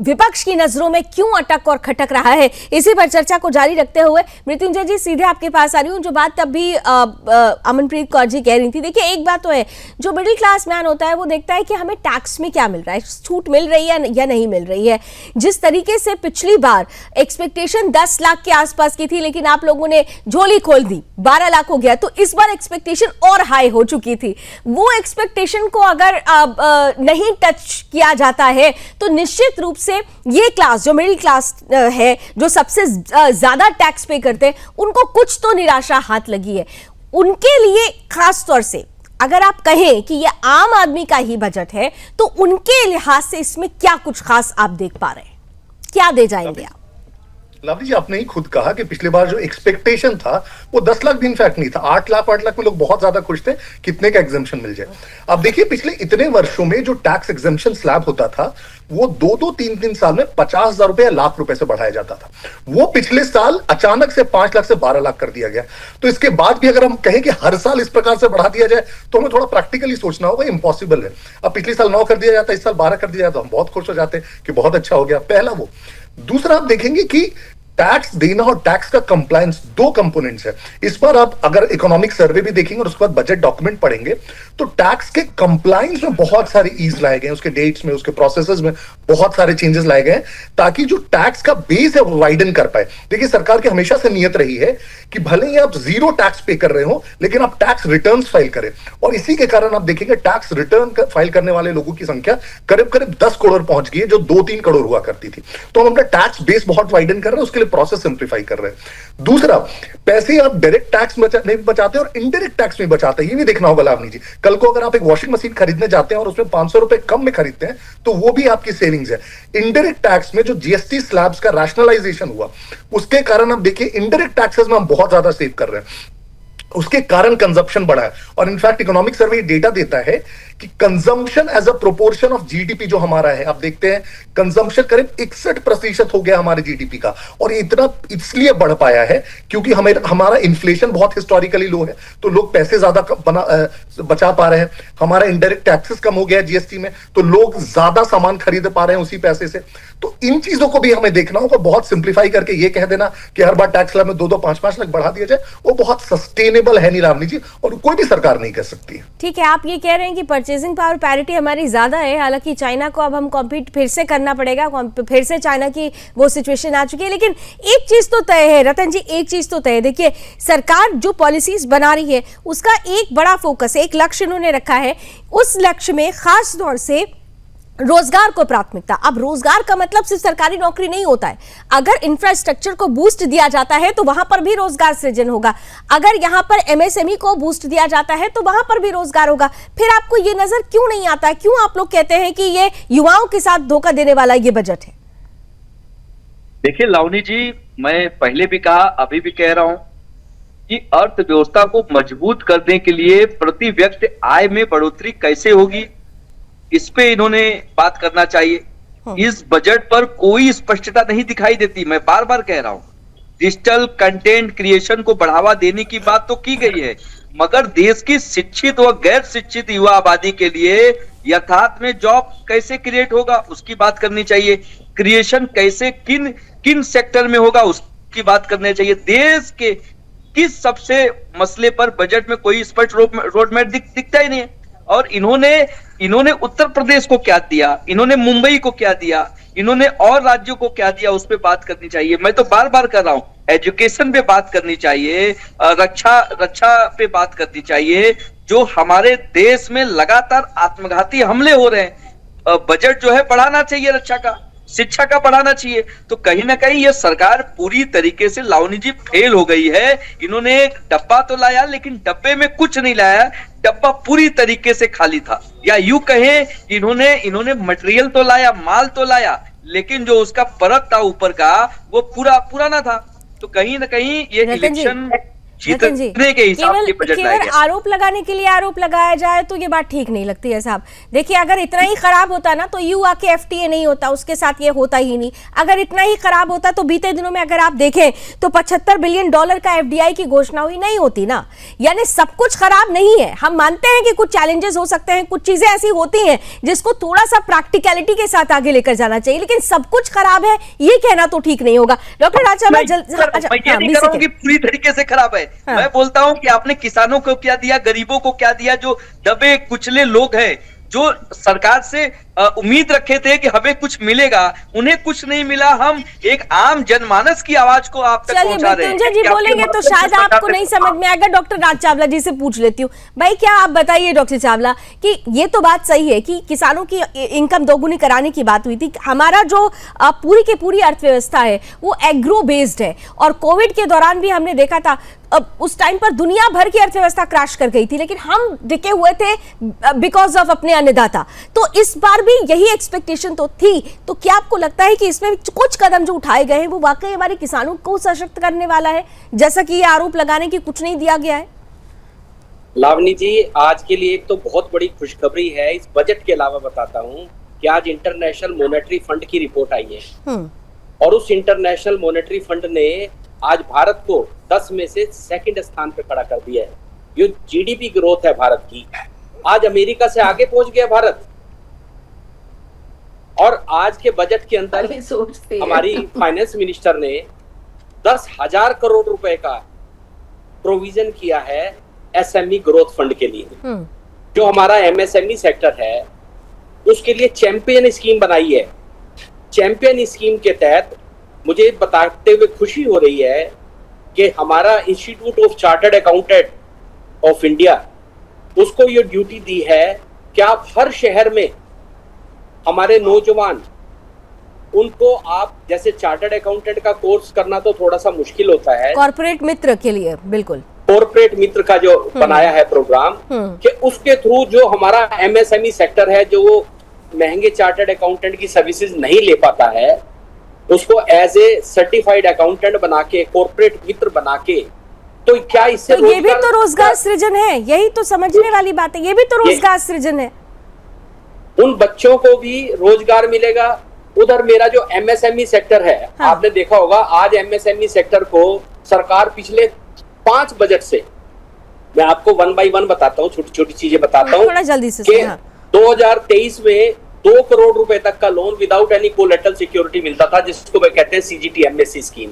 विपक्ष की नजरों में क्यों अटक और खटक रहा है, इसी पर चर्चा को जारी रखते हुए मृत्युंजय जी सीधे आपके पास आ रही हूं। जो बात तब भी अमनप्रीत कौर जी कह रही थी, देखिए एक बात तो है, जो मिडिल क्लास मैन होता है वो देखता है कि हमें टैक्स में क्या मिल रहा है, छूट मिल रही है या नहीं मिल रही है। जिस तरीके से पिछली बार एक्सपेक्टेशन 10 लाख के आसपास की थी, लेकिन आप लोगों ने झोली खोल दी 12 लाख हो गया, तो इस बार एक्सपेक्टेशन और हाई हो चुकी थी। वो एक्सपेक्टेशन को अगर नहीं टच किया जाता है तो निश्चित रूप से ये क्लास जो मिडिल क्लास है, जो सबसे ज्यादा टैक्स पे करते हैं, उनको कुछ तो निराशा हाथ लगी है। उनके लिए खास तौर से अगर आप कहें कि ये आम आदमी का ही बजट है, तो उनके लिहाज से इसमें क्या कुछ खास आप देख पा रहे हैं, क्या दे जाएंगे आप? लावली जी, आपने ही खुद कहा कि पिछली बार जो एक्सपेक्टेशन था वो 10 लाख भी इनफैक्ट नहीं था, 8 लाख में लोग बहुत ज्यादा खुश थे कितने का एग्जेम्पशन मिल जाए। अब देखिए पिछले इतने वर्षों में जो टैक्स एग्जेम्पशन स्लैब होता था वो 2-3 साल में 50,000 रुपए या लाख रुपए से बढ़ाया जाता था, वो पिछले साल अचानक से 5 लाख से 12 लाख कर दिया गया। तो इसके बाद भी अगर हम कहें कि हर साल इस प्रकार से बढ़ा दिया जाए तो हमें थोड़ा प्रैक्टिकली सोचना होगा, इम्पॉसिबल है। अब पिछले साल 9 कर दिया जाता, इस साल 12 कर दिया जाता, हम बहुत खुश हो जाते कि बहुत अच्छा हो गया, पहला वो। दूसरा आप देखेंगे कि टैक्स देना और टैक्स का कंप्लायंस दो कंपोनेंट्स है। इस पर आप अगर इकोनॉमिक सर्वे भी देखेंगे और उसके बाद बजट डॉक्यूमेंट पढ़ेंगे तो टैक्स के कंप्लायंस में बहुत सारे ईज लाए गए, उसके डेट्स में, उसके प्रोसेसेस में बहुत सारे चेंजेस लाए गए ताकि जो टैक्स का बेस है वो वाइडन कर पाए। देखिए सरकार की हमेशा से नियत रही है कि भले ही आप जीरो टैक्स पे कर रहे हो लेकिन आप टैक्स रिटर्न्स फाइल करें, और इसी के कारण आप देखेंगे टैक्स रिटर्न फाइल करने वाले लोगों की संख्या करीब करीब 10 करोड़ पहुंच गई है, जो 2-3 करोड़ हुआ करती थी। तो हम अपना टैक्स बेस बहुत वाइडन कर रहे हैं, उसके लिए प्रोसेस सिंप्लीफाई कर रहे हैं। दूसरा, पैसे आप डायरेक्ट टैक्स नहीं बचाते और इनडायरेक्ट टैक्स में बचाते हैं, ये भी देखना होगा लावनी जी। कल को अगर आप एक वॉशिंग मशीन खरीदने जाते हैं और उसमें 500 रुपए कम में खरीदते हैं तो वो भी आपकी सेविंग्स है। इनडायरेक्ट टैक्स में जो जीएसटी स्लैब्स का रैशनलाइजेशन हुआ उसके कारण आप देखिए इनडायरेक्ट टैक्सेस में हम बहुत ज्यादा सेव कर रहे हैं, उसके कारण कंजम्पशन बढ़ा है। और इनफैक्ट इकोनॉमिक सर्वे डेटा देता है कि consumption as a proportion of GDP जो हमारा है, आप देखते हैं कंजम्पशन करीब 61% हो गया हमारे जीडीपी का, और ये इतना इसलिए बढ़ पाया है क्योंकि हमारा इन्फ्लेशन बहुत हिस्टोरिकली लो है, तो लोग पैसे ज्यादा बचा पा रहे हैं। हमारा इनडायरेक्ट टैक्सेस कम हो गया है जीएसटी में, तो लोग ज्यादा सामान खरीद पा रहे हैं उसी पैसे से। तो इन चीजों को भी हमें देखना होगा। बहुत सिंप्लीफाई करके ये कह देना कि हर बार टैक्स स्लैब में 2-2, 5-5 लाख बढ़ा दिया जाए, वो बहुत सस्टेनेबल है नहीं लावनी जी, और कोई भी सरकार नहीं कर सकती। ठीक है, आप ये कह रहे हैं कि परचेजिंग पावर पैरिटी हमारी ज्यादा है, हालांकि चाइना को अब हम कॉम्पीट फिर से करना पड़ेगा, फिर से चाइना की वो सिचुएशन आ चुकी है। लेकिन एक चीज तो तय है रतन जी, एक चीज तो तय है, देखिए सरकार जो पॉलिसीज बना रही है उसका एक बड़ा फोकस, एक लक्ष्य उन्होंने रखा है, उस लक्ष्य में खास तौर से रोजगार को प्राथमिकता। अब रोजगार का मतलब सिर्फ सरकारी नौकरी नहीं होता है, अगर इंफ्रास्ट्रक्चर को बूस्ट दिया जाता है तो वहां पर भी रोजगार सृजन होगा, अगर यहां पर एमएसएमई को बूस्ट दिया जाता है तो वहां पर भी रोजगार होगा। फिर आपको ये नजर क्यों नहीं आता, क्यों आप लोग कहते हैं कि ये युवाओं के साथ धोखा देने वाला ये बजट है? देखिए लावनी जी, मैं पहले भी कहा, अभी भी कह रहा हूं कि अर्थव्यवस्था को मजबूत करने के लिए प्रति व्यक्ति आय में बढ़ोतरी कैसे होगी, इस पे इन्होंने बात करना चाहिए। इस बजट पर कोई स्पष्टता नहीं दिखाई देती। मैं बार बार कह रहा हूं, डिजिटल कंटेंट क्रिएशन को बढ़ावा देने की बात तो की गई है, मगर देश की शिक्षित व गैर शिक्षित युवा आबादी के लिए यथार्थ में जॉब कैसे क्रिएट होगा उसकी बात करनी चाहिए। क्रिएशन कैसे किन सेक्टर में होगा उसकी बात करनी चाहिए। देश के किस सबसे मसले पर बजट में कोई स्पष्ट रोड मैप दिखता ही नहीं है। और इन्होंने उत्तर प्रदेश को क्या दिया, इन्होंने मुंबई को क्या दिया, इन्होंने और राज्यों को क्या दिया, उस पर बात करनी चाहिए। मैं तो बार बार कर रहा हूं, एजुकेशन पे बात करनी चाहिए, रक्षा पे बात करनी चाहिए। जो हमारे देश में लगातार आत्मघाती हमले हो रहे हैं, बजट जो है बढ़ाना चाहिए, रक्षा का, शिक्षा का बढ़ाना चाहिए। तो कहीं ना कहीं ये सरकार पूरी तरीके से लावनी जी फेल हो गई है। इन्होंने एक डब्बा तो लाया लेकिन डब्बे में कुछ नहीं लाया, डब्बा पूरी तरीके से खाली था। या यूं कहें इन्होंने मटेरियल तो लाया, माल तो लाया, लेकिन जो उसका परत था ऊपर का वो पूरा पुराना था। तो कहीं ना कहीं ये इलेक्शन जीतने के हिसाब से बजट लाया गया। आरोप लगाने के लिए आरोप लगाया जाए तो ये बात ठीक नहीं लगती है साहब। देखिए, अगर इतना ही खराब होता ना तो यू आके एफटीए नहीं होता, उसके साथ ये होता ही नहीं। अगर इतना ही खराब होता तो बीते दिनों में अगर आप देखें तो $75 बिलियन का एफडीआई की घोषणा हुई नहीं होती ना। यानी सब कुछ खराब नहीं है। हम मानते हैं कि कुछ चैलेंजेस हो सकते हैं, कुछ चीजें ऐसी होती हैं जिसको थोड़ा सा प्रैक्टिकलिटी के साथ आगे लेकर जाना चाहिए, लेकिन सब कुछ खराब है ये कहना तो ठीक नहीं होगा। डॉक्टर राजचावला, पूरी तरीके से खराब है। मैं बोलता हूं कि आपने किसानों को क्या दिया, गरीबों को क्या दिया, जो दबे कुचले लोग हैं, जो सरकार से उम्मीद रखे थे कि हमें कुछ मिलेगा, उन्हें कुछ नहीं मिला। हम एक आम जनमानस की आवाज को आप तक पहुंचा रहे हैं। जी बोलेंगे तो शायद आपको नहीं समझ में आएगा। डॉक्टर राज चावला जी से पूछ लेती हूँ। भाई, क्या आप बताइए डॉक्टर चावला कि ये तो बात सही है कि किसानों की इनकम दोगुनी कराने की बात हुई थी। हमारा जो पूरी की पूरी अर्थव्यवस्था है वो एग्रो बेस्ड है, और कोविड के दौरान भी हमने देखा था उस टाइम पर दुनिया भर की अर्थव्यवस्था क्रैश कर गई थी, लेकिन हम टिके हुए थे बिकॉज ऑफ अपने अन्नदाता। तो इस बार भी यही एक्सपेक्टेशन तो थी। तो क्या आपको लगता है कि इसमें कुछ कदम जो उठाए गए हैं वो वाकई हमारे किसानों को सशक्त करने वाला है, जैसा कि ये आरोप लगाने की कुछ नहीं दिया गया है? लावनी जी, आज के लिए एक तो बहुत बड़ी खुशखबरी है। इस बजट के अलावा बताता हूँ कि आज इंटरनेशनल मॉनेटरी फंड की रिपोर्ट आई है, और उस इंटरनेशनल मॉनेटरी फंड ने आज भारत को 10 में से सेकंड स्थान पे खड़ा कर दिया है। ये जीडीपी ग्रोथ है भारत की, आज अमेरिका से आगे पहुंच गया भारत। और आज के बजट के अंदर हमारी फाइनेंस मिनिस्टर ने 10,000 करोड़ रुपए का प्रोविजन किया है एसएमई ग्रोथ फंड के लिए। जो हमारा एमएसएमई सेक्टर है उसके लिए चैंपियन स्कीम बनाई है। चैंपियन स्कीम के तहत मुझे बताते हुए खुशी हो रही है कि हमारा institute of chartered accountant of India, उसको ये ड्यूटी दी है कि आप हर शहर में हमारे नौजवान, उनको आप जैसे चार्टर्ड अकाउंटेंट का कोर्स करना तो थोड़ा सा मुश्किल होता है, कॉर्पोरेट मित्र के लिए, बिल्कुल कॉर्पोरेट मित्र का जो बनाया है प्रोग्राम, कि उसके थ्रू जो हमारा एमएसएमई सेक्टर है, जो वो महंगे चार्टर्ड अकाउंटेंट की सर्विसेज नहीं ले पाता है, उसको एज ए सर्टिफाइड अकाउंटेंट बना के, कॉर्पोरेट मित्र बना के, तो क्या इससे तो ये भी तो रोजगार सृजन है। यही तो समझने वाली बात है, ये भी तो रोजगार सृजन है। उन बच्चों को भी रोजगार मिलेगा। उधर मेरा जो एमएसएमई सेक्टर है, आपने देखा होगा आज एमएसएमई सेक्टर को सरकार पिछले 5 बजट से, मैं आपको 1 बाय 1 बताता हूँ, छोटी छोटी चीजें बताता हूँ, थोड़ा जल्दी से। 2023 में 2 करोड़ रुपए तक का loan without any collateral security मिलता था, जिसको वे कहते हैं सीजीटीएमएससी स्कीम।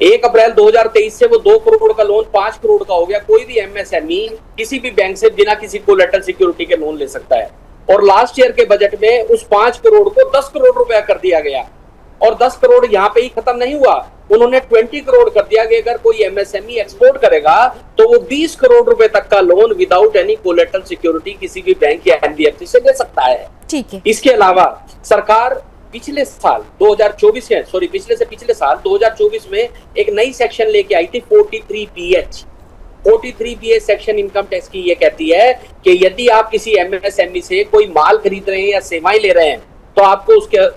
1 अप्रैल 2023 से वो 2 करोड़ का लोन 5 करोड़ का हो गया। कोई भी एमएसएमई किसी भी बैंक से बिना किसी कोलेटरल सिक्योरिटी के लोन ले सकता है। और लास्ट ईयर के बजट में उस 5 करोड़ को 10 करोड़ रुपया कर दिया गया। और 10 करोड़ यहाँ पे ही खत्म नहीं हुआ, उन्होंने 20 करोड़ कर दिया कि अगर कोई एमएसएमई एक्सपोर्ट करेगा तो वो 20 करोड़ रुपए तक का loan without any collateral security किसी भी बैंक या एनबीएफसी से ले सकता है। ठीक है। इसके अलावा सरकार पिछले साल 2024 है, सॉरी पिछले से पिछले साल 2024 में एक नई सेक्शन लेके आई थी 43PH। 43PH section income tax की ये कहती है कि यदि आप किसी एमएसएमई से कोई माल खरीद रहे हैं या सेवाएं ले रहे हैं तो आपको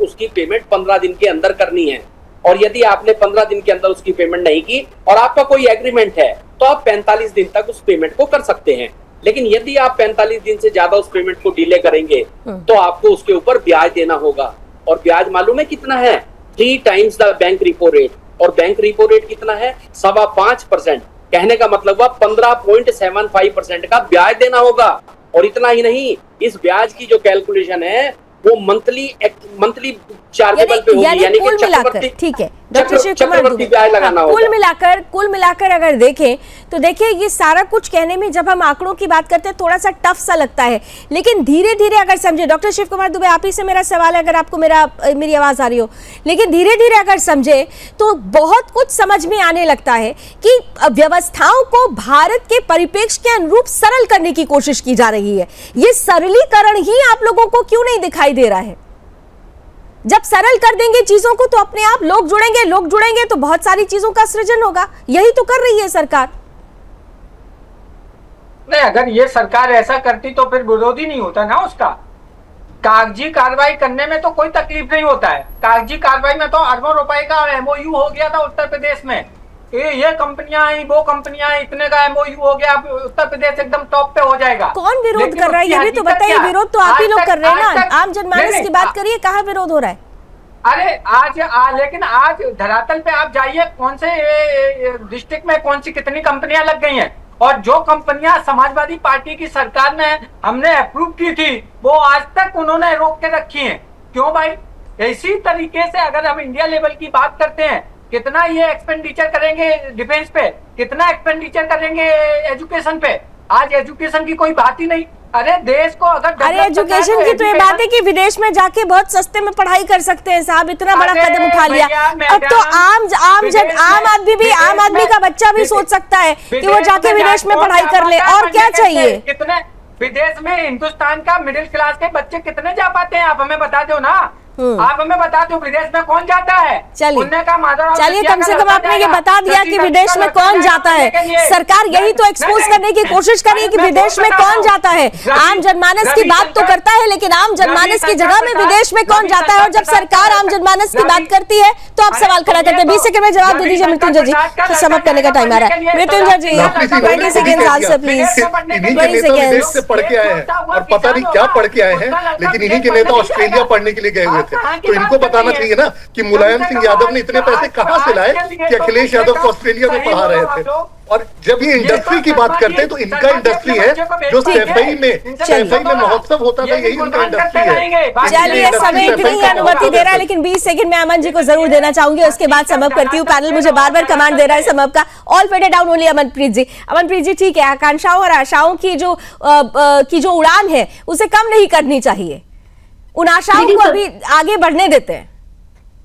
उसकी पेमेंट 15 दिन के अंदर करनी है। और यदि आपने 15 दिन के अंदर उसकी पेमेंट नहीं की और आपका कोई एग्रीमेंट है तो आप 45 दिन तक उस पेमेंट को कर सकते हैं। लेकिन यदि आप 45 दिन से ज्यादा उस पेमेंट को डिले करेंगे तो आपको उसके ऊपर ब्याज देना होगा। और ब्याज मालूम है कितना है? 3 times the bank repo rate. और बैंक रिपो रेट कितना है? 5.25%। कहने का मतलब हुआ 15.75% का ब्याज देना होगा। और इतना ही नहीं, इस ब्याज की जो कैलकुलेशन है वो मंथली चार्जेबल पे होगी, यानी कि ठीक है, डॉक्टर शिव कुमार दुबे, कुल मिलाकर अगर देखें तो देखिए ये सारा कुछ कहने में जब हम आंकड़ों की बात करते हैं थोड़ा सा टफ सा लगता है, लेकिन धीरे धीरे अगर समझे, डॉक्टर शिव कुमार दुबे आप ही से मेरा सवाल है, अगर आपको मेरी आवाज आ रही हो, लेकिन धीरे धीरे अगर समझे तो बहुत कुछ समझ में आने लगता है कि व्यवस्थाओं को भारत के परिप्रेक्ष्य के अनुरूप सरल करने की कोशिश की जा रही है। ये सरलीकरण ही आप लोगों को क्यों नहीं दिखाई दे रहा है? जब सरल कर देंगे चीजों को तो अपने आप लोग जुड़ेंगे तो बहुत सारी चीजों का सृजन होगा। यही तो कर रही है सरकार। नहीं, अगर ये सरकार ऐसा करती तो फिर विरोधी नहीं होता ना उसका। कागजी कार्रवाई करने में तो कोई तकलीफ नहीं होता है। कागजी कार्रवाई में तो अरबों रुपए का MOU हो गया था उत्तर प्रदेश में, ये कंपनियां आई, वो कंपनियां आई, इतने का MOU हो गया, उत्तर प्रदेश एकदम टॉप पे हो जाएगा। कौन विरोध कर रहा है ये भी तो बताइए। विरोध तो आप ही लोग कर रहे हैं ना, आम जनमानस की बात करिए, कहाँ विरोध हो रहा है? अरे लेकिन आज धरातल पे आप जाइए, कौन से डिस्ट्रिक्ट में कौन सी कितनी कंपनियां लग गई हैं, और जो कंपनियां समाजवादी पार्टी की सरकार ने हमने अप्रूव की थी वो आज तक उन्होंने रोक के रखी हैं। क्यों भाई? इसी तरीके से अगर हम इंडिया लेवल की बात करते हैं, कितना ये एक्सपेंडिचर करेंगे डिफेंस पे, कितना एक्सपेंडिचर करेंगे एजुकेशन पे, आज एजुकेशन की कोई बात ही नहीं। अरे देश को अगर एजुकेशन की तो ये बात है कि विदेश में जाके बहुत सस्ते में पढ़ाई कर सकते हैं साहब, इतना बड़ा कदम उठा लिया। अब तो आम आदमी का बच्चा भी सोच सकता है कि वो जाके विदेश में पढ़ाई कर ले, और क्या चाहिए? कितने विदेश में हिंदुस्तान का मिडिल क्लास के बच्चे कितने जा पाते हैं, आप हमें बता दो ना। आप हमें बता दो विदेश में कौन जाता है? चलिए कम से कम आपने ये बता दिया कि विदेश में कौन जाता है। सरकार यही तो एक्सपोज करने की कोशिश कर रही है कि विदेश में कौन जाता है। आम जनमानस की बात तो करता है, लेकिन आम जनमानस की जगह में विदेश में कौन जाता है? और जब सरकार आम जनमानस की बात करती है तो आप सवाल खड़ा करते हैं। 20 सेकंड में जवाब दे दीजिए मृत्युंजय जी, तो समाप्त करने का टाइम आ रहा है। मृत्युंजय जी 20 सेकंड आंसर प्लीज। 20 सेकंड पढ़ के आए हैं और पता नहीं क्या पढ़ के आए हैं, लेकिन इन्हीं के नेता ऑस्ट्रेलिया पढ़ने के लिए गए हुए थे, तो इनको बताना चाहिए ना कि मुलायम सिंह यादव ने इतने पैसे कहां से लाए कि अखिलेश यादव को ऑस्ट्रेलिया में पढ़ा रहे थे। और जब ये इंडस्ट्री की बात करते हैं तो इनका इंडस्ट्री है जो सैफई में महोत्सव होता था, यही उनका इंडस्ट्री है। चलिए समय इतनी अनुमति दे रहा है, लेकिन 20 सेकंड में अमन जी को जरूर देना चाहूंगी, उसके बाद समअप करती हूँ। पैनल मुझे बार बार कमांड दे रहा है समअप का। All faded down only Amanpreet ji. Amanpreet ji ठीक है, आकांक्षाओं और आशाओं की जो उड़ान है उसे कम नहीं करनी चाहिए, उन आशाओं को अभी आगे बढ़ने देते हैं।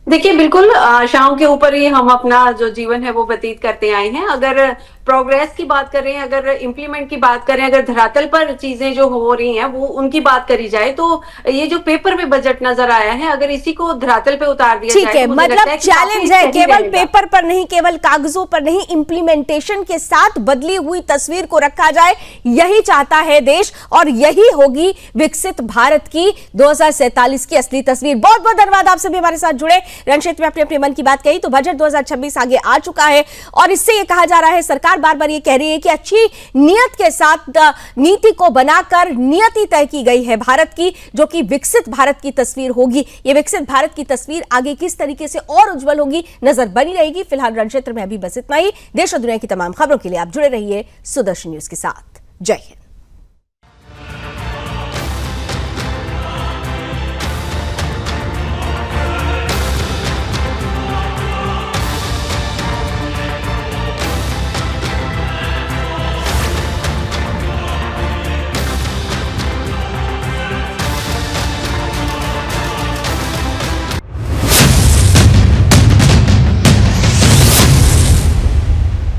देखिए बिल्कुल आशाओं के ऊपर ही हम अपना जो जीवन है वो व्यतीत करते आए हैं। अगर प्रोग्रेस की बात करें, अगर इम्प्लीमेंट की बात करें, अगर धरातल पर चीजें जो हो रही हैं वो उनकी बात करी जाए, तो ये जो पेपर में बजट नजर आया है, अगर इसी को धरातल पे उतार दिया ठीक है, मतलब चैलेंज है केवल पेपर पर नहीं, केवल कागजों पर नहीं, इम्प्लीमेंटेशन के साथ बदली हुई तस्वीर को रखा जाए, यही चाहता है देश, और यही होगी विकसित भारत की 2047 की असली तस्वीर। बहुत बहुत धन्यवाद आप सभी हमारे साथ जुड़े, रणक्षेत्र में अपने मन की बात कही। तो बजट 2026 आगे आ चुका है और इससे ये कहा जा रहा है, सरकार बार बार ये कह रही है कि अच्छी नियत के साथ नीति को बनाकर नियति तय की गई है भारत की, जो कि विकसित भारत की तस्वीर होगी। ये विकसित भारत की तस्वीर आगे किस तरीके से और उज्जवल होगी, नजर बनी रहेगी। फिलहाल रणक्षेत्र में अभी बस इतना ही। देश और दुनिया की तमाम खबरों के लिए आप जुड़े रहिए सुदर्शन न्यूज के साथ। जय हिंद।